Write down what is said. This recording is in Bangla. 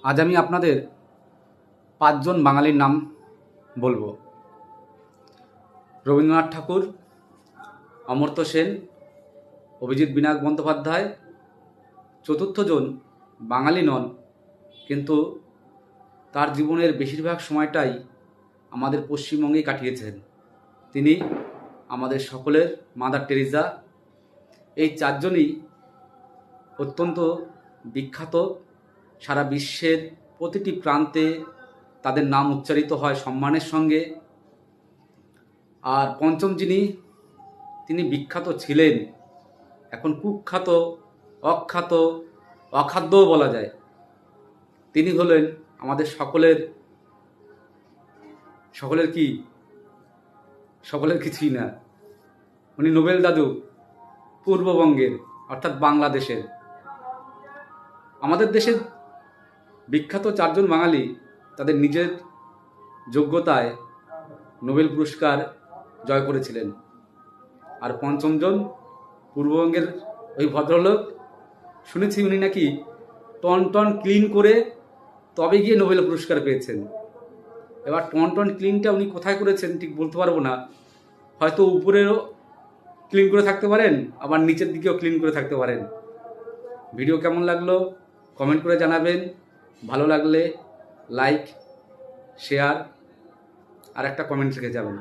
আজ আমি আপনাদের ৫ জন বাঙালির নাম বলবো। রবীন্দ্রনাথ ঠাকুর, অমর্ত্য সেন, অভিজিৎ বিনায়ক বন্দ্যোপাধ্যায়। চতুর্থজন বাঙালি নন, কিন্তু তার জীবনের বেশিরভাগ সময়টাই আমাদের পশ্চিমবঙ্গেই কাটিয়েছেন। তিনি আমাদের সকলের মাদার টেরিজা। এই ৪ জনই অত্যন্ত বিখ্যাত। সারা বিশ্বের প্রতিটি প্রান্তে তাদের নাম উচ্চারিত হয় সম্মানের সঙ্গে। আর পঞ্চম তিনি বিখ্যাত ছিলেন, এখন কুখ্যাত, অখ্যাত, অখাদ্যও বলা যায়। তিনি হলেন আমাদের সকলের কি, সকলের কিছুই না, উনি নোবেল দাদু, পূর্ববঙ্গের অর্থাৎ বাংলাদেশের। আমাদের দেশের বিখ্যাত ৪ জন বাঙালি তাদের নিজের যোগ্যতায় নোবেল পুরস্কার জয় করেছিলেন। আর পঞ্চমজন পূর্ববঙ্গের ওই ভদ্রলোক, শুনেছি উনি নাকি টন ক্লিন করে তবে গিয়ে নোবেল পুরস্কার পেয়েছেন। এবার টন ক্লিনটা উনি কোথায় করেছেন ঠিক বলতে পারবো না। হয়তো উপরেও ক্লিন করে থাকতে পারেন, আবার নিচের দিকেও ক্লিন করে থাকতে পারেন। ভিডিও কেমন লাগলো কমেন্ট করে জানাবেন। ভালো লাগলে লাইক, শেয়ার আর একটা কমেন্ট রেখে যাবেন।